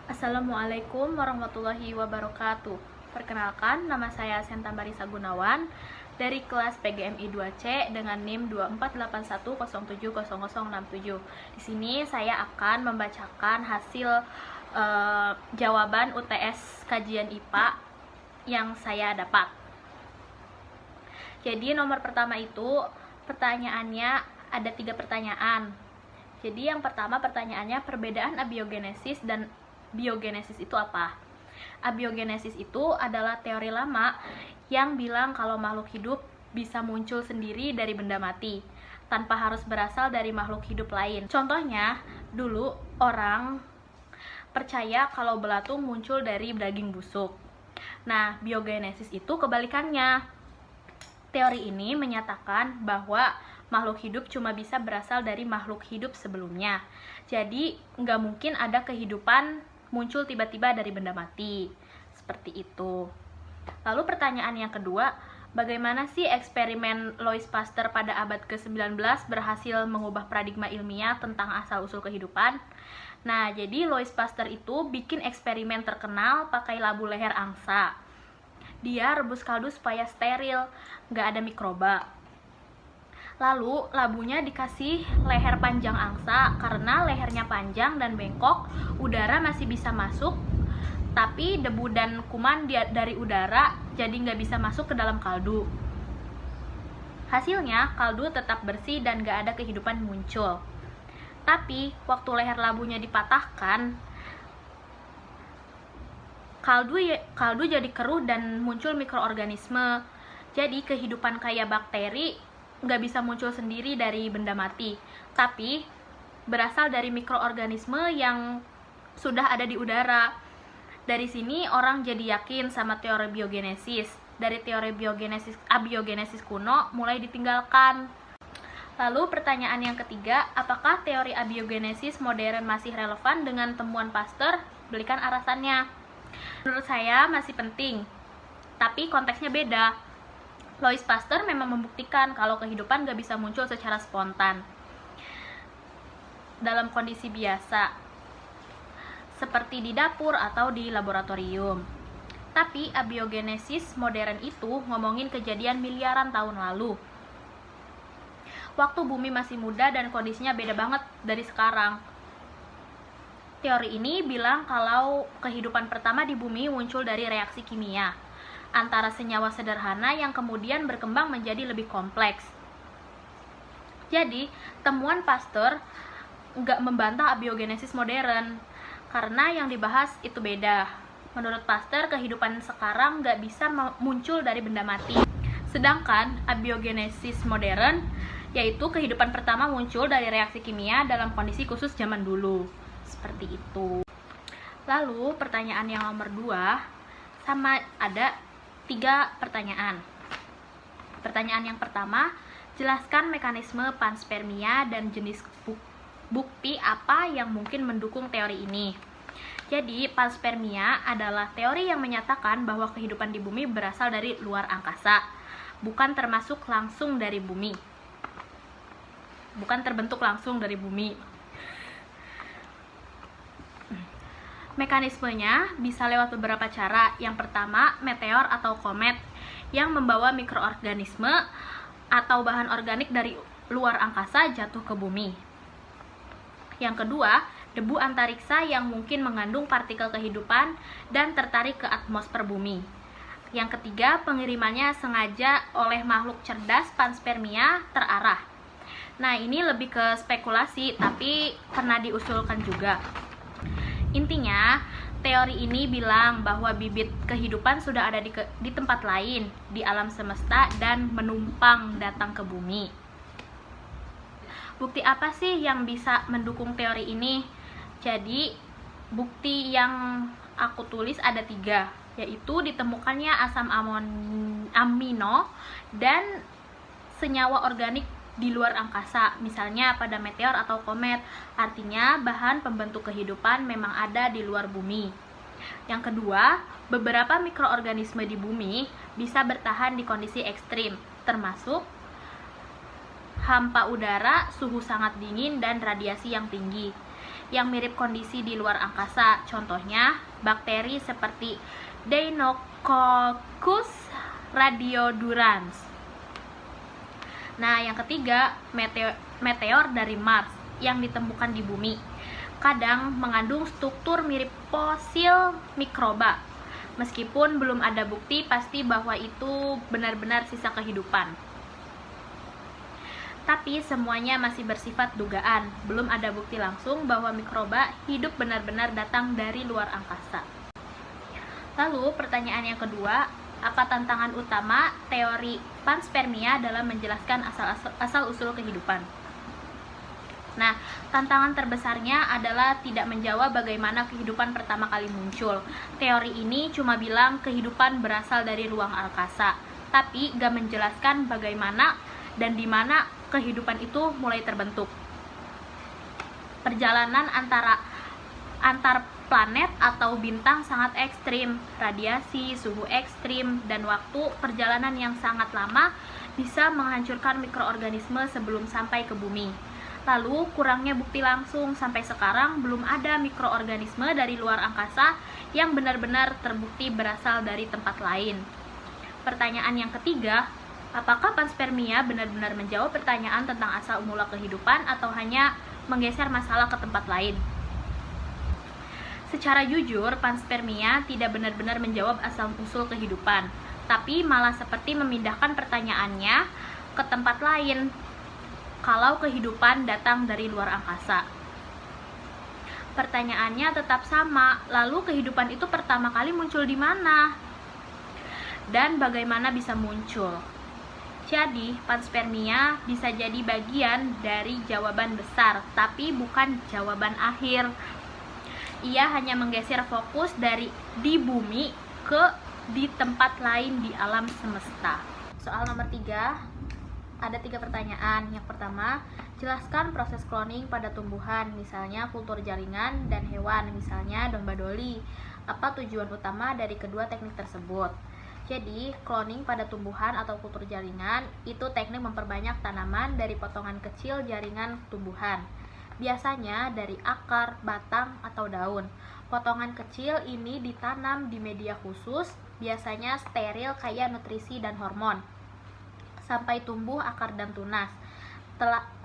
Assalamualaikum warahmatullahi wabarakatuh. Perkenalkan, nama saya Senta Marisa Gunawan dari kelas PGMI 2C dengan NIM 2481070067. Di sini saya akan membacakan hasil jawaban UTS kajian IPA yang saya dapat. Jadi nomor pertama itu pertanyaannya ada 3 pertanyaan. Jadi yang pertama pertanyaannya perbedaan abiogenesis dan biogenesis itu apa? Abiogenesis itu adalah teori lama yang bilang kalau makhluk hidup bisa muncul sendiri dari benda mati tanpa harus berasal dari makhluk hidup lain. Contohnya, dulu orang percaya kalau belatung muncul dari daging busuk. Nah, biogenesis itu kebalikannya. Teori ini menyatakan bahwa makhluk hidup cuma bisa berasal dari makhluk hidup sebelumnya. Jadi, nggak mungkin ada kehidupan muncul tiba-tiba dari benda mati. Seperti itu. Lalu pertanyaan yang kedua, bagaimana sih eksperimen Louis Pasteur pada abad ke-19 berhasil mengubah paradigma ilmiah tentang asal-usul kehidupan? Nah, jadi Louis Pasteur itu bikin eksperimen terkenal pakai labu leher angsa. Dia rebus kaldu supaya steril, nggak ada mikroba. Lalu labunya dikasih leher panjang angsa, karena lehernya panjang dan bengkok, udara masih bisa masuk, tapi debu dan kuman dari udara jadi nggak bisa masuk ke dalam kaldu. Hasilnya kaldu tetap bersih dan nggak ada kehidupan muncul. Tapi waktu leher labunya dipatahkan, kaldu jadi keruh dan muncul mikroorganisme. Jadi kehidupan kayak bakteri nggak bisa muncul sendiri dari benda mati, tapi berasal dari mikroorganisme yang sudah ada di udara. Dari sini orang jadi yakin sama teori biogenesis. Dari teori abiogenesis kuno mulai ditinggalkan. Lalu pertanyaan yang ketiga, apakah teori abiogenesis modern masih relevan dengan temuan Pasteur? Berikan alasannya. Menurut saya masih penting, tapi konteksnya beda. Louis Pasteur memang membuktikan kalau kehidupan gak bisa muncul secara spontan dalam kondisi biasa, seperti di dapur atau di laboratorium. Tapi abiogenesis modern itu ngomongin kejadian miliaran tahun lalu. Waktu bumi masih muda dan kondisinya beda banget dari sekarang. Teori ini bilang kalau kehidupan pertama di bumi muncul dari reaksi kimia antara senyawa sederhana yang kemudian berkembang menjadi lebih kompleks. Jadi, temuan Pasteur nggak membantah abiogenesis modern, karena yang dibahas itu beda. Menurut Pasteur, kehidupan sekarang nggak bisa muncul dari benda mati. Sedangkan abiogenesis modern, yaitu kehidupan pertama muncul dari reaksi kimia dalam kondisi khusus zaman dulu. Seperti itu. Lalu, pertanyaan yang nomor 2, sama ada 3 pertanyaan. Pertanyaan yang pertama, jelaskan mekanisme panspermia dan jenis bukti apa yang mungkin mendukung teori ini. Jadi, panspermia adalah teori yang menyatakan bahwa kehidupan di bumi berasal dari luar angkasa, bukan termasuk langsung dari bumi. Bukan terbentuk langsung dari bumi. Mekanismenya bisa lewat beberapa cara. Yang pertama, meteor atau komet yang membawa mikroorganisme atau bahan organik dari luar angkasa jatuh ke bumi. Yang kedua, debu antariksa yang mungkin mengandung partikel kehidupan dan tertarik ke atmosfer bumi. Yang ketiga, pengirimannya sengaja oleh makhluk cerdas panspermia terarah. Nah, ini lebih ke spekulasi, tapi pernah diusulkan juga. Intinya, teori ini bilang bahwa bibit kehidupan sudah ada di tempat lain, di alam semesta, dan menumpang datang ke bumi. Bukti apa sih yang bisa mendukung teori ini? Jadi, bukti yang aku tulis ada 3, yaitu ditemukannya asam amino dan senyawa organik di luar angkasa, misalnya pada meteor atau komet. Artinya bahan pembentuk kehidupan memang ada di luar bumi. Yang kedua, beberapa mikroorganisme di bumi bisa bertahan di kondisi ekstrim, termasuk hampa udara, suhu sangat dingin, dan radiasi yang tinggi. yang mirip kondisi di luar angkasa. Contohnya, bakteri seperti Deinococcus radiodurans. Nah, yang ketiga, meteor dari Mars yang ditemukan di bumi. Kadang mengandung struktur mirip fosil mikroba. Meskipun belum ada bukti pasti bahwa itu benar-benar sisa kehidupan. Tapi semuanya masih bersifat dugaan. Belum ada bukti langsung bahwa mikroba hidup benar-benar datang dari luar angkasa. Lalu, pertanyaan yang kedua, apa tantangan utama teori panspermia dalam menjelaskan asal-usul kehidupan? Nah, tantangan terbesarnya adalah tidak menjawab bagaimana kehidupan pertama kali muncul. Teori ini cuma bilang kehidupan berasal dari ruang angkasa, tapi gak menjelaskan bagaimana dan di mana kehidupan itu mulai terbentuk. Perjalanan antar planet atau bintang sangat ekstrim. Radiasi, suhu ekstrim, dan waktu perjalanan yang sangat lama bisa menghancurkan mikroorganisme sebelum sampai ke bumi. Lalu, kurangnya bukti langsung. Sampai sekarang belum ada mikroorganisme dari luar angkasa yang benar-benar terbukti berasal dari tempat lain. Pertanyaan yang ketiga, apakah panspermia benar-benar menjawab pertanyaan tentang asal mula kehidupan atau hanya menggeser masalah ke tempat lain? Secara jujur, panspermia tidak benar-benar menjawab asal-usul kehidupan, tapi malah seperti memindahkan pertanyaannya ke tempat lain. Kalau kehidupan datang dari luar angkasa, pertanyaannya tetap sama. Lalu kehidupan itu pertama kali muncul di mana? Dan bagaimana bisa muncul? Jadi, panspermia bisa jadi bagian dari jawaban besar, tapi bukan jawaban akhir. Ia hanya menggeser fokus dari di bumi ke di tempat lain di alam semesta. Soal nomor 3, ada 3 pertanyaan. Yang pertama, jelaskan proses cloning pada tumbuhan, misalnya kultur jaringan, dan hewan, misalnya domba doli. Apa tujuan utama dari kedua teknik tersebut? Jadi, cloning pada tumbuhan atau kultur jaringan itu teknik memperbanyak tanaman dari potongan kecil jaringan tumbuhan. Biasanya dari akar, batang, atau daun. Potongan kecil ini ditanam di media khusus, biasanya steril kaya nutrisi dan hormon, sampai tumbuh akar dan tunas.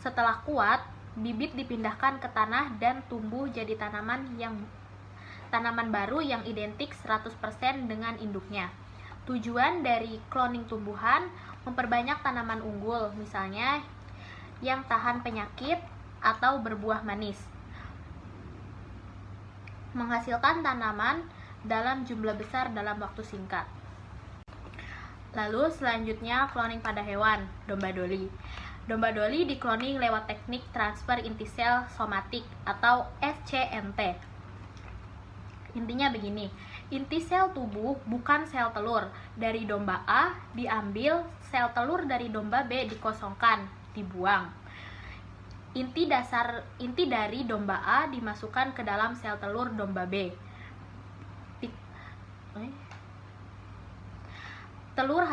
Setelah kuat, bibit dipindahkan ke tanah dan tumbuh jadi tanaman baru yang identik 100% dengan induknya. Tujuan dari cloning tumbuhan memperbanyak tanaman unggul, misalnya yang tahan penyakit atau berbuah manis. Menghasilkan tanaman dalam jumlah besar dalam waktu singkat. Lalu selanjutnya cloning pada hewan, domba doli. Domba doli dikloning lewat teknik transfer inti sel somatik atau SCNT. Intinya begini, inti sel tubuh bukan sel telur. Dari domba A diambil, sel telur dari domba B dikosongkan, dibuang. Inti dari domba A dimasukkan ke dalam sel telur domba B. Telur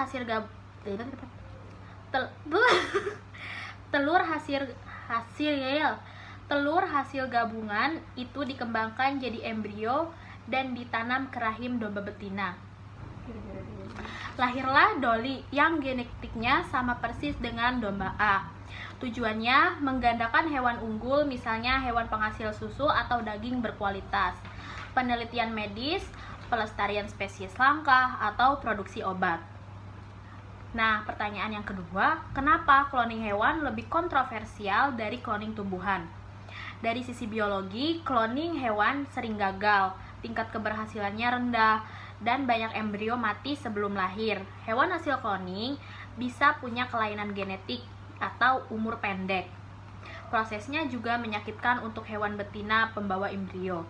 hasil gabungan itu dikembangkan jadi embrio dan ditanam ke rahim domba betina. Lahirlah doli yang genetiknya sama persis dengan domba A. Tujuannya menggandakan hewan unggul, misalnya hewan penghasil susu atau daging berkualitas, penelitian medis, pelestarian spesies langka, atau produksi obat. Nah, pertanyaan yang kedua, kenapa cloning hewan lebih kontroversial dari cloning tumbuhan? Dari sisi biologi, cloning hewan sering gagal, tingkat keberhasilannya rendah, dan banyak embrio mati sebelum lahir. Hewan hasil cloning bisa punya kelainan genetik atau umur pendek. Prosesnya juga menyakitkan untuk hewan betina pembawa embrio.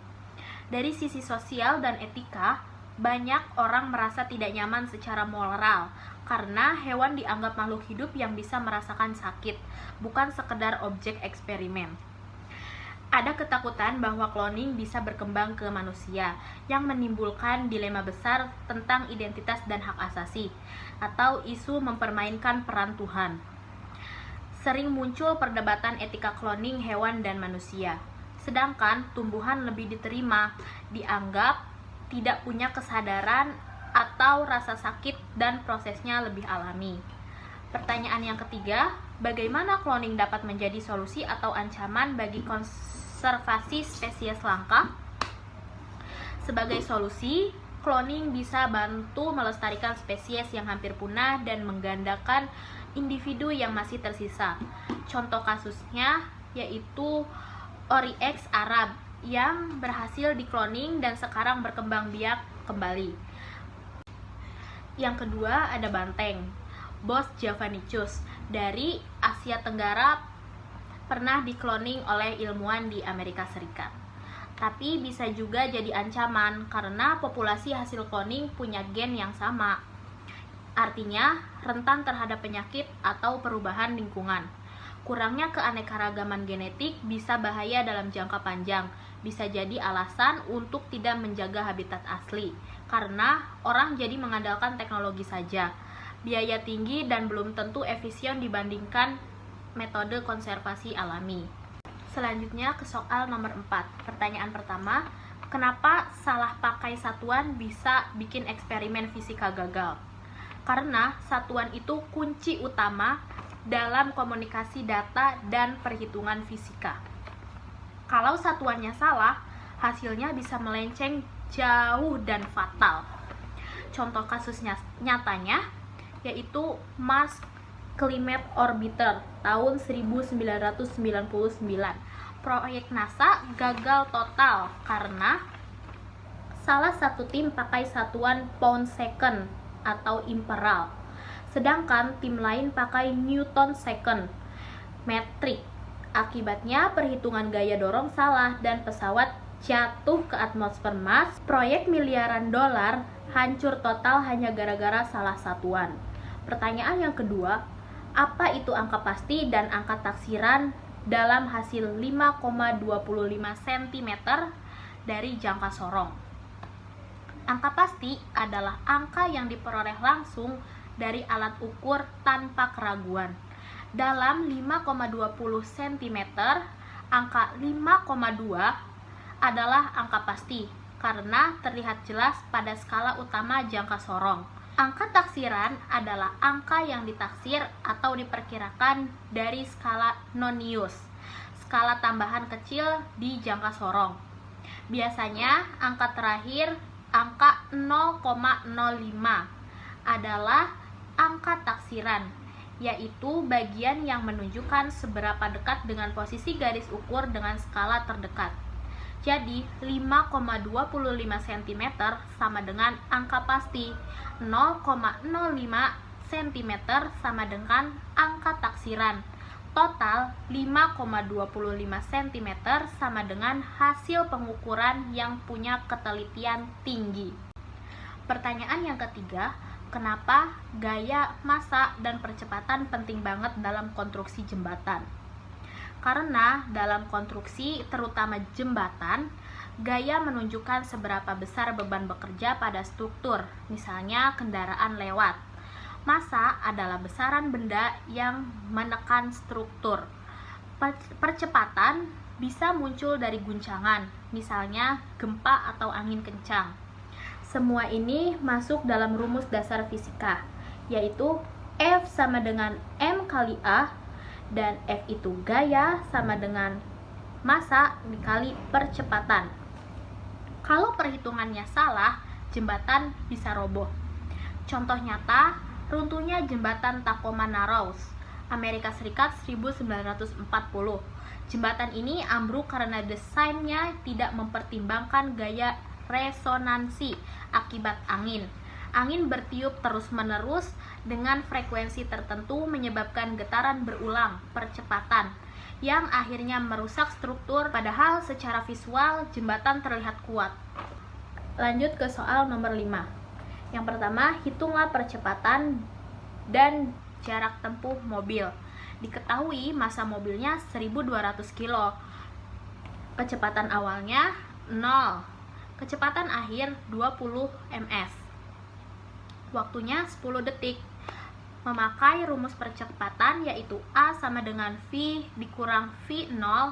Dari sisi sosial dan etika, banyak orang merasa tidak nyaman secara moral karena hewan dianggap makhluk hidup yang bisa merasakan sakit, bukan sekedar objek eksperimen. Ada ketakutan bahwa cloning bisa berkembang ke manusia, yang menimbulkan dilema besar tentang identitas dan hak asasi, atau isu mempermainkan peran Tuhan. Sering muncul perdebatan etika cloning hewan dan manusia. sedangkan tumbuhan lebih diterima, dianggap tidak punya kesadaran atau rasa sakit dan prosesnya lebih alami. Pertanyaan yang ketiga, bagaimana cloning dapat menjadi solusi atau ancaman bagi konservasi spesies langka? Sebagai solusi, cloning bisa bantu melestarikan spesies yang hampir punah dan menggandakan individu yang masih tersisa. Contoh kasusnya yaitu Oryx Arab yang berhasil dikloning dan sekarang berkembang biak kembali. Yang kedua ada banteng, Bos javanicus dari Asia Tenggara, pernah dikloning oleh ilmuwan di Amerika Serikat. Tapi bisa juga jadi ancaman karena populasi hasil cloning punya gen yang sama. Artinya rentan terhadap penyakit atau perubahan lingkungan. Kurangnya keanekaragaman genetik bisa bahaya dalam jangka panjang. Bisa jadi alasan untuk tidak menjaga habitat asli karena orang jadi mengandalkan teknologi saja. Biaya tinggi dan belum tentu efisien dibandingkan metode konservasi alami. Selanjutnya ke soal nomor 4. Pertanyaan pertama, kenapa salah pakai satuan bisa bikin eksperimen fisika gagal? Karena satuan itu kunci utama dalam komunikasi data dan perhitungan fisika. Kalau satuannya salah, hasilnya bisa melenceng jauh dan fatal. Contoh kasusnya nyatanya yaitu Mars Climate Orbiter tahun 1999. Proyek NASA gagal total karena salah satu tim pakai satuan pound second atau imperal, sedangkan tim lain pakai Newton second metrik. Akibatnya perhitungan gaya dorong salah dan pesawat jatuh ke atmosfer Mars. Proyek miliaran dolar hancur total hanya gara-gara salah satuan. Pertanyaan yang kedua, apa itu angka pasti dan angka taksiran dalam hasil 5,25 cm dari jangka sorong? Angka pasti adalah angka yang diperoleh langsung dari alat ukur tanpa keraguan. Dalam 5,20 cm, angka 5,2 adalah angka pasti karena terlihat jelas pada skala utama jangka sorong. Angka taksiran adalah angka yang ditaksir atau diperkirakan dari skala nonius, skala tambahan kecil di jangka sorong. Biasanya angka terakhir, angka 0,05 adalah angka taksiran, yaitu bagian yang menunjukkan seberapa dekat dengan posisi garis ukur dengan skala terdekat. Jadi 5,25 cm sama dengan angka pasti, 0,05 cm sama dengan angka taksiran. Total 5,25 cm sama dengan hasil pengukuran yang punya ketelitian tinggi. Pertanyaan yang ketiga, kenapa gaya, massa, dan percepatan penting banget dalam konstruksi jembatan? Karena dalam konstruksi, terutama jembatan, gaya menunjukkan seberapa besar beban bekerja pada struktur, misalnya kendaraan lewat. Massa adalah besaran benda yang menekan struktur. Percepatan bisa muncul dari guncangan, misalnya gempa atau angin kencang. Semua ini masuk dalam rumus dasar fisika, yaitu F sama dengan M kali A, dan F itu gaya sama dengan massa dikali percepatan. Kalau perhitungannya salah, jembatan bisa roboh. Contoh nyata, runtuhnya jembatan Tacoma Narrows, Amerika Serikat 1940. Jembatan ini ambruk karena desainnya tidak mempertimbangkan gaya resonansi akibat angin. Angin bertiup terus-menerus dengan frekuensi tertentu menyebabkan getaran berulang, percepatan, yang akhirnya merusak struktur, padahal secara visual jembatan terlihat kuat. Lanjut ke soal nomor 5. Yang pertama, hitunglah percepatan dan jarak tempuh mobil. Diketahui massa mobilnya 1200 kilo. Kecepatan awalnya 0. Kecepatan akhir 20 ms. Waktunya 10 detik. Memakai rumus percepatan yaitu A sama dengan V dikurang V0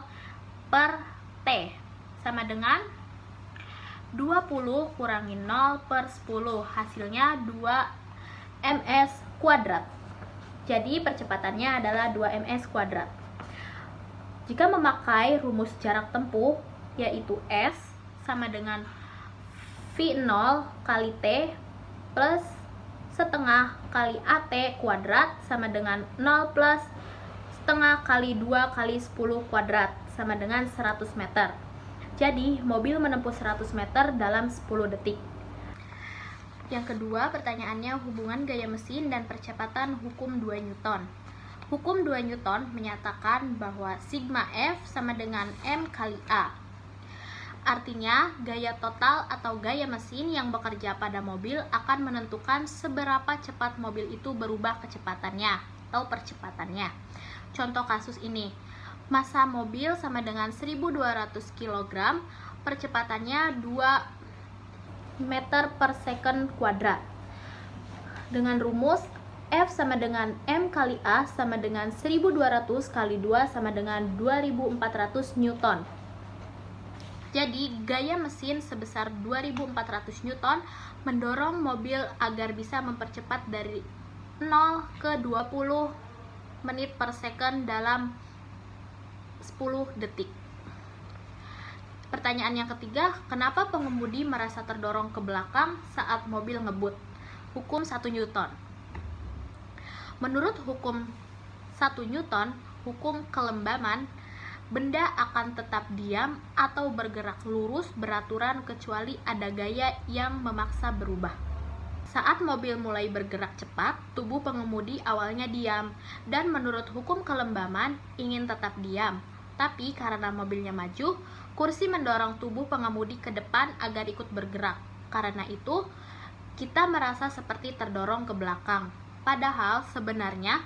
per T sama dengan 20 kurangi 0 per 10, hasilnya 2 ms kuadrat. Jadi percepatannya adalah 2 ms kuadrat. Jika memakai rumus jarak tempuh, yaitu S sama dengan V0 kali T plus setengah kali AT kuadrat sama dengan 0 plus setengah kali 2 kali 10 kuadrat sama dengan 100 meter. Jadi, mobil menempuh 100 meter dalam 10 detik. Yang kedua, pertanyaannya hubungan gaya mesin dan percepatan hukum 2 Newton. Hukum 2 Newton menyatakan bahwa sigma F sama dengan M kali A. Artinya, gaya total atau gaya mesin yang bekerja pada mobil akan menentukan seberapa cepat mobil itu berubah kecepatannya atau percepatannya. Contoh kasus ini, massa mobil sama dengan 1200 kg, percepatannya 2 meter per second kuadrat. Dengan rumus F sama dengan M kali A sama dengan 1200 kali 2 sama dengan 2400 Newton. Jadi, gaya mesin sebesar 2400 Newton mendorong mobil agar bisa mempercepat dari 0 ke 20 menit per second dalam 10 detik. Pertanyaan yang ketiga, kenapa pengemudi merasa terdorong ke belakang saat mobil ngebut? Hukum 1 Newton. Menurut hukum 1 Newton, hukum kelembaman, benda akan tetap diam atau bergerak lurus beraturan kecuali ada gaya yang memaksa berubah. Saat mobil mulai bergerak cepat, tubuh pengemudi awalnya diam, dan menurut hukum kelembaman ingin tetap diam. Tapi karena mobilnya maju, kursi mendorong tubuh pengemudi ke depan agar ikut bergerak. Karena itu, kita merasa seperti terdorong ke belakang. Padahal sebenarnya,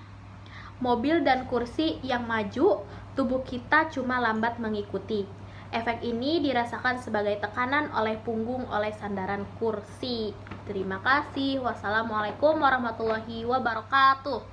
mobil dan kursi yang maju, tubuh kita cuma lambat mengikuti. Efek ini dirasakan sebagai tekanan oleh punggung oleh sandaran kursi. Terima kasih. Wassalamualaikum warahmatullahi wabarakatuh.